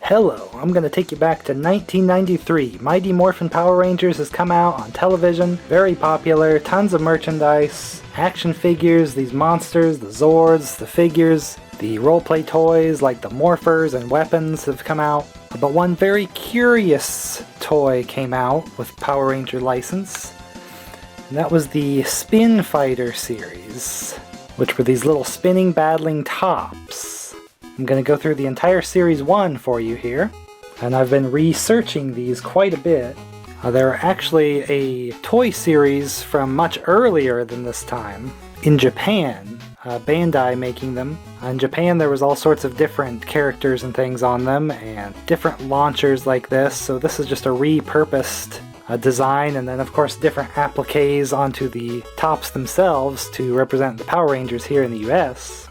Hello, I'm going to take you back to 1993. Mighty Morphin Power Rangers has come out on television, very popular, tons of merchandise, action figures, these monsters, the Zords, the figures, the roleplay toys like the morphers and weapons have come out. But one very curious toy came out with Power Ranger license, and that was the Spin Fighter series, which were these little spinning battling tops. I'm going to go through the entire Series 1 for you here, and I've been researching these quite a bit. They're actually a toy series from much earlier than this time, in Japan, Bandai making them. In Japan there was all sorts of different characters and things on them, and different launchers like this, so this is just a repurposed design, and then of course different appliques onto the tops themselves to represent the Power Rangers here in the US.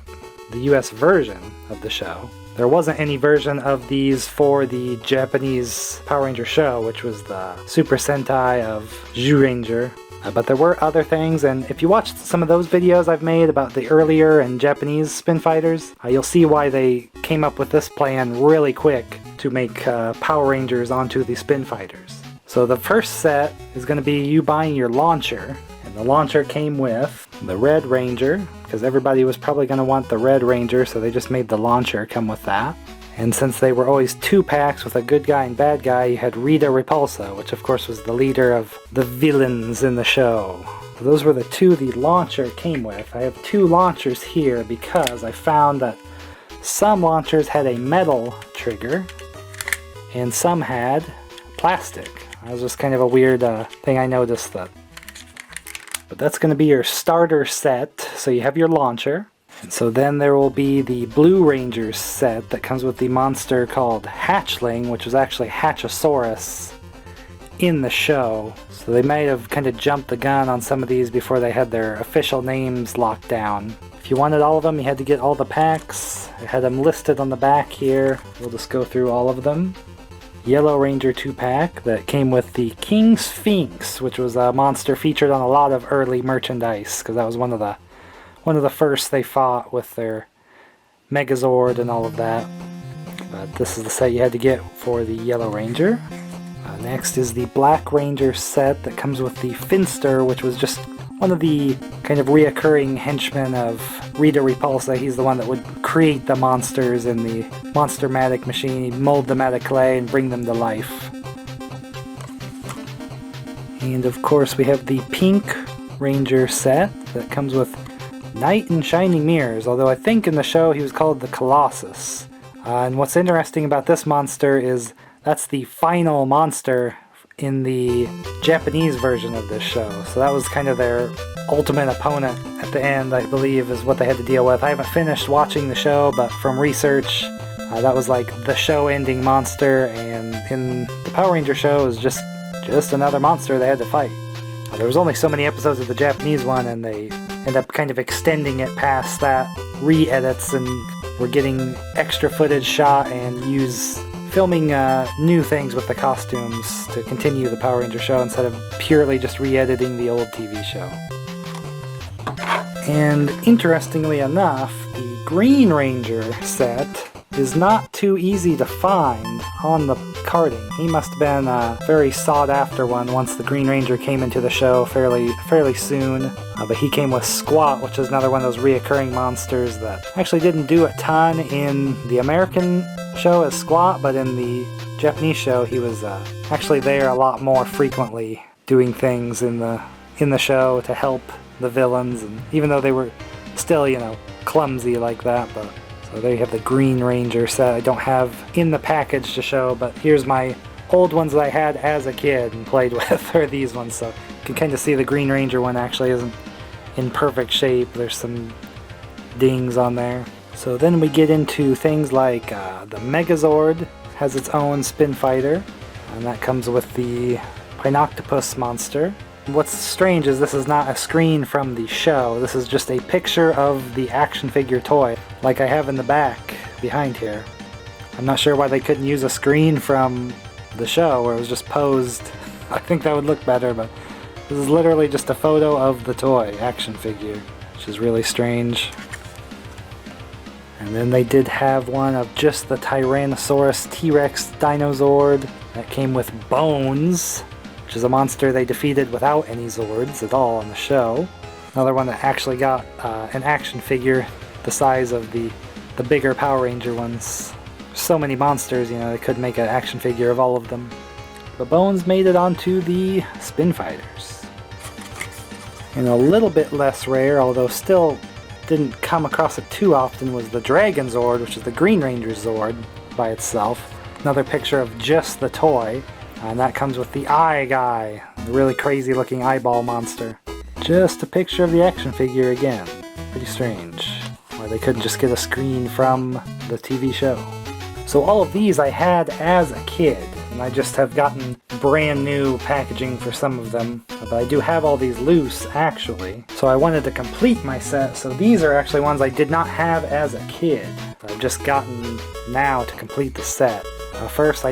The US version of the show. There wasn't any version of these for the Japanese Power Ranger show, which was the Super Sentai of Zyuranger. But there were other things, and if you watched some of those videos I've made about the earlier and Japanese Spin Fighters, you'll see why they came up with this plan really quick to make Power Rangers onto the Spin Fighters. So the first set is going to be you buying your launcher, and the launcher came with the Red Ranger, because everybody was probably going to want the Red Ranger, so they just made the launcher come with that. And since they were always 2-packs with a good guy and bad guy, you had Rita Repulsa, which of course was the leader of the villains in the show. So those were the two the launcher came with. I have two launchers here because I found that some launchers had a metal trigger and some had plastic. That was just kind of a weird thing I noticed. But that's going to be your starter set, so you have your launcher. And so then there will be the Blue Rangers set that comes with the monster called Hatchling, which was actually Hatchosaurus in the show. So they might have kind of jumped the gun on some of these before they had their official names locked down. If you wanted all of them, you had to get all the packs. I had them listed on the back here. We'll just go through all of them. Yellow Ranger 2-pack that came with the King Sphinx, which was a monster featured on a lot of early merchandise, because that was one of the first they fought with their Megazord and all of that. But this is the set you had to get for the Yellow Ranger. Next is the Black Ranger set that comes with the Finster, which was just one of the kind of reoccurring henchmen of Rita Repulsa. He's the one that would create the monsters in the Monster-matic machine. He'd mold them out of clay and bring them to life. And of course we have the Pink Ranger set that comes with Knight in Shining Mirrors, although I think in the show he was called the Colossus. And what's interesting about this monster is that's the final monster in the Japanese version of this show. So that was kind of their ultimate opponent at the end, I believe, is what they had to deal with. I haven't finished watching the show, but from research, that was like the show-ending monster, and in the Power Ranger show, it was just another monster they had to fight. There was only so many episodes of the Japanese one, and they end up kind of extending it past that, re-edits, and we're getting extra footage shot and filming new things with the costumes to continue the Power Ranger show instead of purely just re-editing the old TV show. And interestingly enough, the Green Ranger set is not too easy to find on the carding. He must have been a very sought after one once the Green Ranger came into the show fairly soon. But he came with Squat, which is another one of those reoccurring monsters that actually didn't do a ton in the American show as Squat, but in the Japanese show he was actually there a lot more frequently, doing things in the show to help the villains, and even though they were still, clumsy like that. But so there you have the Green Ranger set. I don't have in the package to show, but here's my old ones that I had as a kid and played with, are these ones. So you can kind of see the Green Ranger one actually isn't in perfect shape. There's some dings on there. So then we get into things like the Megazord has its own Spin Fighter, and that comes with the Pinoctopus monster. What's strange is this is not a screen from the show. This is just a picture of the action figure toy, like I have in the back behind here. I'm not sure why they couldn't use a screen from the show where it was just posed. I think that would look better, but this is literally just a photo of the toy action figure, which is really strange. And then they did have one of just the Tyrannosaurus T-Rex Dino Zord that came with bones, which is a monster they defeated without any Zords at all in the show. Another one that actually got an action figure the size of the bigger Power Ranger ones. So many monsters, you know, they could make an action figure of all of them. But Bones made it onto the Spinfighters. And a little bit less rare, although still didn't come across it too often, was the Dragon Zord, which is the Green Ranger Zord by itself. Another picture of just the toy, and that comes with the Eye Guy, the really crazy looking eyeball monster. Just a picture of the action figure again. Pretty strange. Why they couldn't just get a screen from the TV show. So all of these I had as a kid, and I just have gotten brand new packaging for some of them. But I do have all these loose, actually. So I wanted to complete my set, so these are actually ones I did not have as a kid. I've just gotten now to complete the set. First, I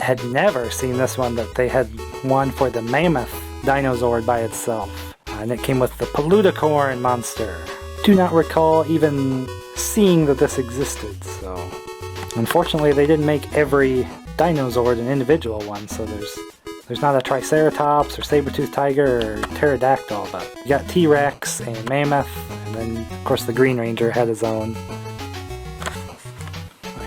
had never seen this one, that they had one for the Mammoth Dino Zord by itself. And it came with the Paluticorn monster. Do not recall even seeing that this existed, so... Unfortunately, they didn't make every Dino Zord an individual one, so there's not a Triceratops or Saber-Tooth Tiger or Pterodactyl, but you got T-Rex and Mammoth, and then, of course, the Green Ranger had his own.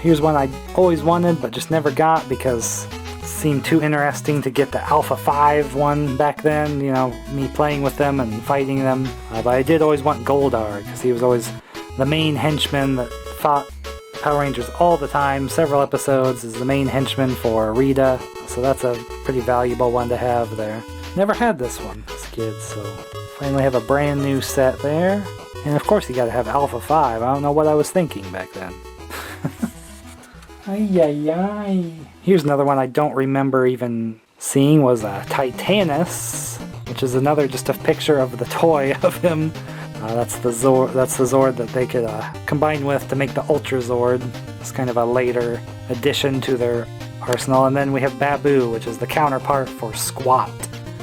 Here's one I always wanted, but just never got because it seemed too interesting to get the Alpha 5 one back then, you know, me playing with them and fighting them. But I did always want Goldar, because he was always the main henchman that fought Power Rangers all the time, several episodes, is the main henchman for Rita, so that's a pretty valuable one to have there. Never had this one as a kid, so finally have a brand new set there. And of course you gotta have Alpha 5, I don't know what I was thinking back then. Ay ay ay. Here's another one I don't remember even seeing, was Titanus, which is another just a picture of the toy of him. That's the Zord that they could combine with to make the Ultra Zord. It's kind of a later addition to their arsenal. And then we have Babu, which is the counterpart for Squat.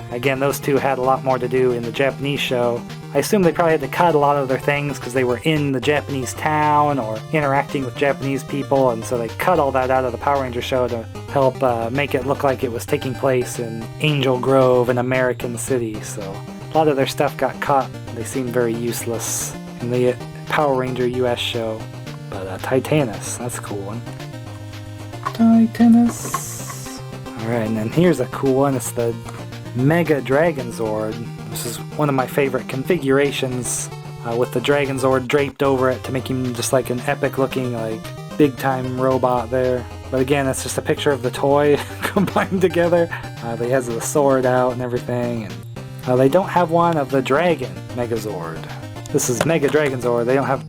Again, those two had a lot more to do in the Japanese show. I assume they probably had to cut a lot of their things because they were in the Japanese town or interacting with Japanese people, and so they cut all that out of the Power Ranger show to help make it look like it was taking place in Angel Grove, an American city. So a lot of their stuff got cut. They seemed very useless in the Power Ranger US show. But Titanus, that's a cool one. Titanus. Alright, and then here's a cool one. It's the Mega Dragon Zord. This is one of my favorite configurations, with the Dragon Zord draped over it to make him just like an epic looking, like, big time robot there. But again, it's just a picture of the toy combined together. He has the sword out and everything, and they don't have one of the Dragon Megazord. This is Mega Dragon Zord. They don't have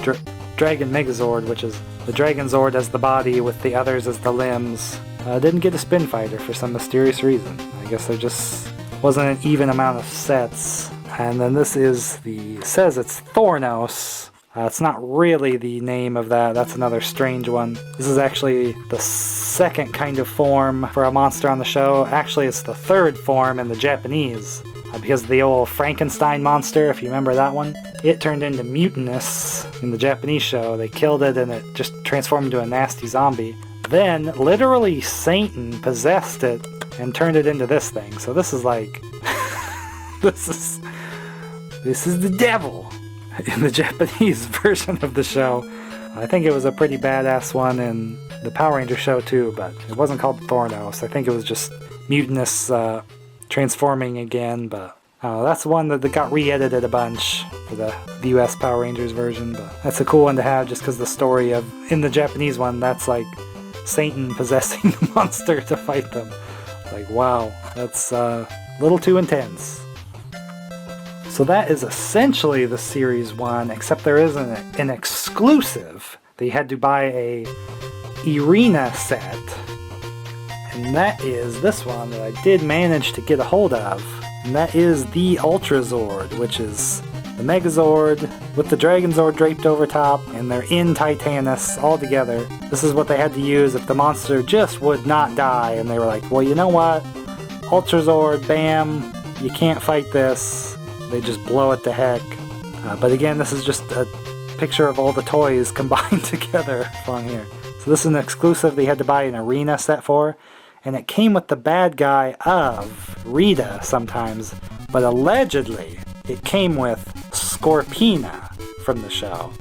Dragon Megazord, which is the Dragon Zord as the body with the others as the limbs. Didn't get a Spin Fighter for some mysterious reason. I guess there just wasn't an even amount of sets. And then this is says it's Thornos. It's not really the name of that. That's another strange one. This is actually the second kind of form for a monster on the show. Actually, it's the third form in the Japanese. Because the old Frankenstein monster, if you remember that one, it turned into Mutinous in the Japanese show. They killed it and it just transformed into a nasty zombie. Then, literally, Satan possessed it and turned it into this thing. So this is like... this is the devil in the Japanese version of the show. I think it was a pretty badass one in the Power Ranger show too, but it wasn't called Thornos. I think it was just Mutinous transforming again, but that's one that got re-edited a bunch for the US Power Rangers version. But that's a cool one to have just because the story of, in the Japanese one, that's like Satan possessing the monster to fight them. Like, wow, that's a little too intense. So that is essentially the Series 1, except there is an exclusive that you had to buy a Arena set. And that is this one that I did manage to get a hold of. And that is the Ultra Zord, which is the Megazord with the Dragon Zord draped over top, and they're in Titanus all together. This is what they had to use if the monster just would not die, and they were like, well, you know what? Ultra Zord, bam, you can't fight this. They just blow it to heck. But again, this is just a picture of all the toys combined together flung here. So this is an exclusive that you had to buy an arena set for, and it came with the bad guy of Rita sometimes, but allegedly it came with Scorpina from the show.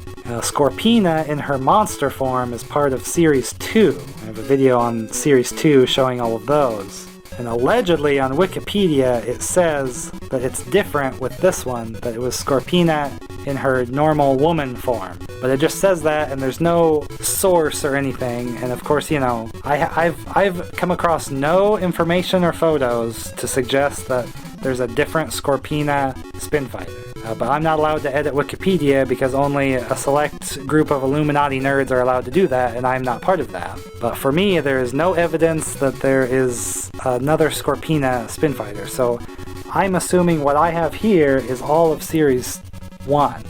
Scorpina in her monster form is part of Series 2. I have a video on Series 2 showing all of those. And allegedly on Wikipedia it says that it's different with this one, that it was Scorpina in her normal woman form. But it just says that, and there's no source or anything, and of course, you know, I've come across no information or photos to suggest that there's a different Scorpina Spinfighter. But I'm not allowed to edit Wikipedia because only a select group of Illuminati nerds are allowed to do that, and I'm not part of that. But for me, there is no evidence that there is another Scorpina Spinfighter, so I'm assuming what I have here is all of Series 1.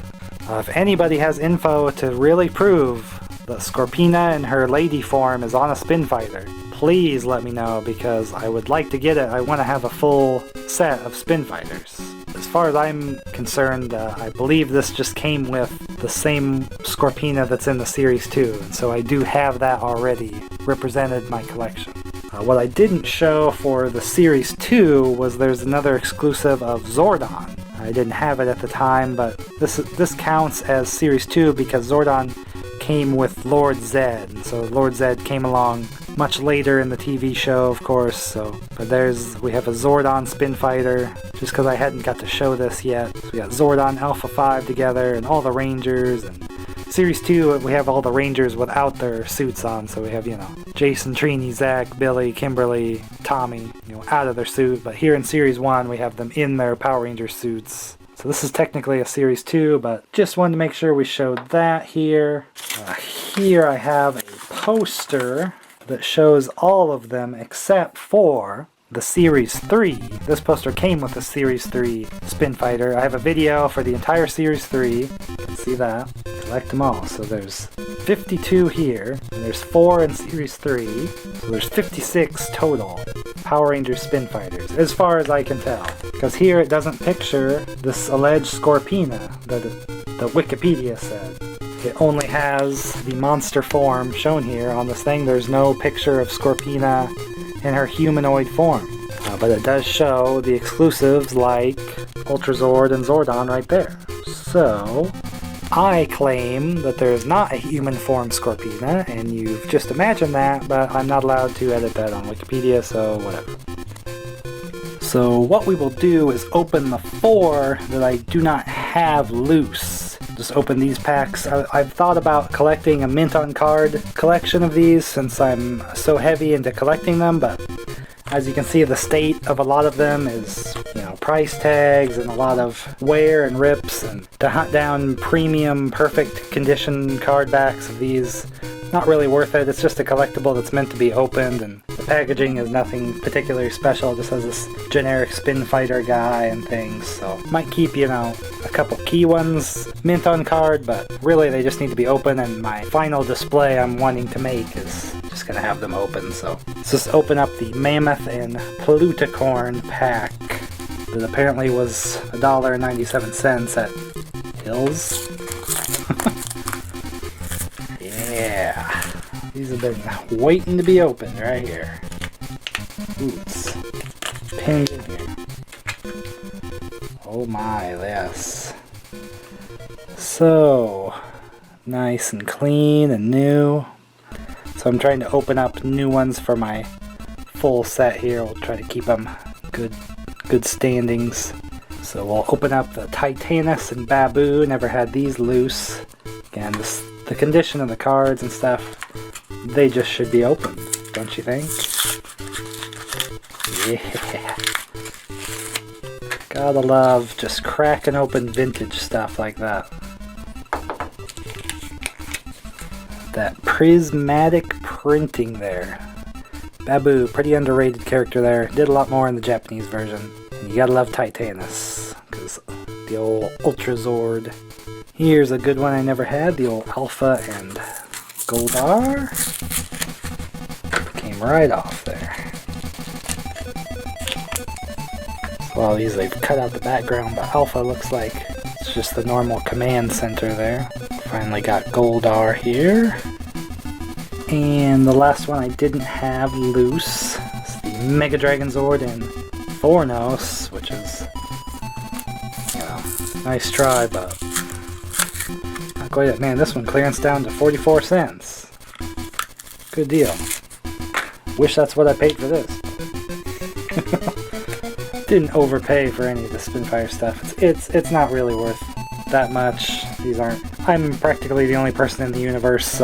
If anybody has info to really prove that Scorpina in her lady form is on a Spinfighter, please let me know, because I would like to get it. I want to have a full set of Spinfighters. As far as I'm concerned, I believe this just came with the same Scorpina that's in the Series 2, and so I do have that already represented in my collection. What I didn't show for the Series 2 was there's another exclusive of Zordon. I didn't have it at the time, but this counts as Series 2 because Zordon came with Lord Zed, and so Lord Zed came along much later in the TV show, of course. But we have a Zordon Spinfighter, just because I hadn't got to show this yet. So we got Zordon Alpha 5 together, and all the Rangers, and Series 2 we have all the Rangers without their suits on, so we have, you know, Jason, Trini, Zach, Billy, Kimberly, Tommy, you know, out of their suit. But here in Series 1 we have them in their Power Ranger suits. So this is technically a Series 2, but just wanted to make sure we showed that here. Here I have a poster that shows all of them except for the Series 3. This poster came with the Series 3 Spinfighter. I have a video for the entire Series 3. You can see that. Collect them all. So there's 52 here, and there's 4 in Series 3. So there's 56 total Power Ranger Spinfighters, as far as I can tell. Because here it doesn't picture this alleged Scorpina that Wikipedia said. It only has the monster form shown here on this thing. There's no picture of Scorpina in her humanoid form. But it does show the exclusives like Ultrazord and Zordon right there. So I claim that there is not a human form Scorpina, and you've just imagined that, but I'm not allowed to edit that on Wikipedia, so whatever. So what we will do is open the 4 that I do not have loose. Just open these packs. I've thought about collecting a mint on card collection of these since I'm so heavy into collecting them, but as you can see, the state of a lot of them is, you know, price tags and a lot of wear and rips, and to hunt down premium, perfect condition card backs of these, not really worth it. It's just a collectible that's meant to be opened, and the packaging is nothing particularly special. It just has this generic Spinfighter guy and things, so might keep, you know, a couple key ones mint on card, but really they just need to be open, and my final display I'm wanting to make is just gonna have them open. So let's just open up the Mammoth and Pluticorn pack that apparently was $1.97 at Hills. Yeah, these have been waiting to be opened right here. Ooh, it's pinned in here. Oh my, yes. So nice and clean and new. So I'm trying to open up new ones for my full set here. We'll try to keep them good standings. So we'll open up the Titanus and Babu. Never had these loose. Again, the condition of the cards and stuff, they just should be opened, don't you think? Yeah. Gotta love just cracking open vintage stuff like that. That prismatic printing there. Babu, pretty underrated character there. Did a lot more in the Japanese version. And you gotta love Titanus, because the old Ultrazord. Here's a good one I never had, the old Alpha and Goldar. Came right off there. A lot of these they've cut out the background, but Alpha looks like it's just the normal command center there. finally got Goldar here. And the last one I didn't have loose is the Mega Dragon Zord in Fornos, which is, you know, nice try, but not quite it. Man, this one clearance down to 44 cents. Good deal. Wish that's what I paid for this. Didn't overpay for any of the Spinfire stuff. It's not really worth that much. These aren't. I'm practically the only person in the universe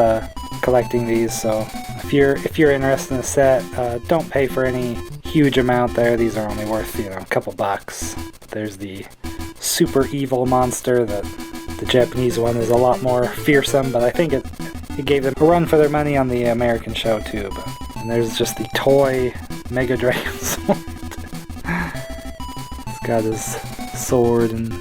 collecting these, so if you're interested in a set, don't pay for any huge amount there. These are only worth, you know, a couple bucks. There's the super evil monster. The Japanese one is a lot more fearsome, but I think it gave them a run for their money on the American show too. And there's just the toy Mega Dragon Sword. He's got his sword, and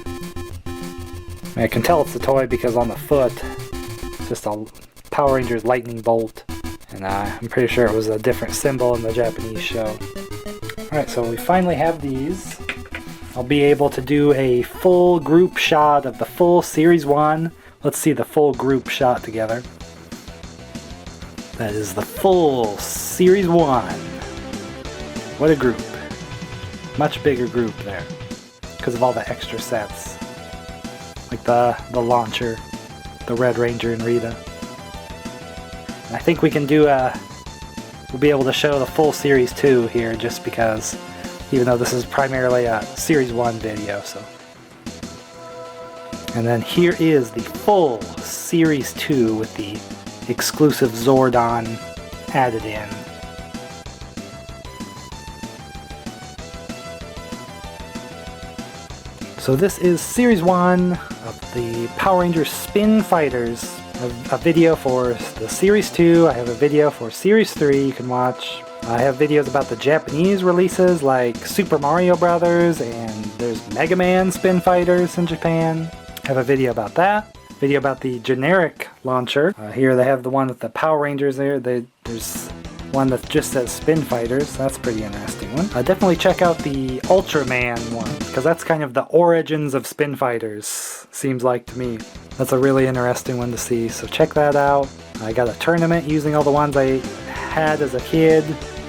I can tell it's a toy because on the foot it's just a Power Rangers lightning bolt, and I'm pretty sure it was a different symbol in the Japanese show. Alright, so we finally have these. I'll be able to do a full group shot of the full Series 1. Let's see the full group shot together. That is the full Series 1. What a group. Much bigger group there, because of all the extra sets. Like the launcher, the Red Ranger and Rita. I think we can do we'll be able to show the full Series 2 here, just because, even though this is primarily a Series 1 video, so. And then here is the full Series 2 with the exclusive Zordon added in. So this is Series 1 of the Power Rangers Spinfighters. A video for the Series 2, I have a video for Series 3 you can watch. I have videos about the Japanese releases like Super Mario Brothers, and there's Mega Man Spinfighters in Japan. I have a video about that. Video about the generic launcher. Here they have the one with the Power Rangers there. There's one that just says Spinfighters. That's a pretty interesting one. Definitely check out the Ultraman one, because that's kind of the origins of Spinfighters, seems like to me. That's a really interesting one to see, so check that out. I got a tournament using all the ones I had as a kid,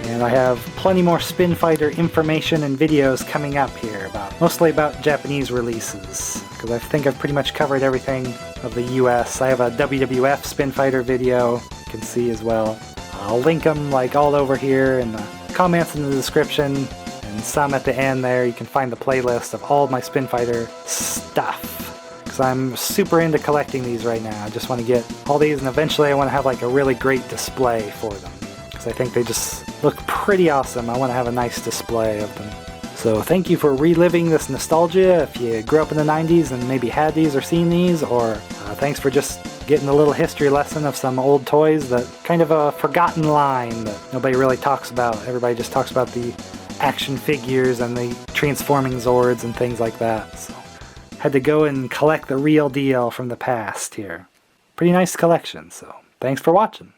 and I have plenty more Spinfighter information and videos coming up here, mostly about Japanese releases, because I think I've pretty much covered everything of the US. I have a WWF Spinfighter video you can see as well. I'll link them like all over here in the comments in the description, and some at the end there. You can find the playlist of all of my Spinfighter stuff. I'm super into collecting these right now. I just want to get all these, and eventually I want to have like a really great display for them, because I think they just look pretty awesome. I want to have a nice display of them. So thank you for reliving this nostalgia if you grew up in the 90s and maybe had these or seen these, or thanks for just getting a little history lesson of some old toys that kind of a forgotten line that nobody really talks about. Everybody just talks about the action figures and the transforming Zords and things like that. So had to go and collect the real deal from the past here. Pretty nice collection, so thanks for watching.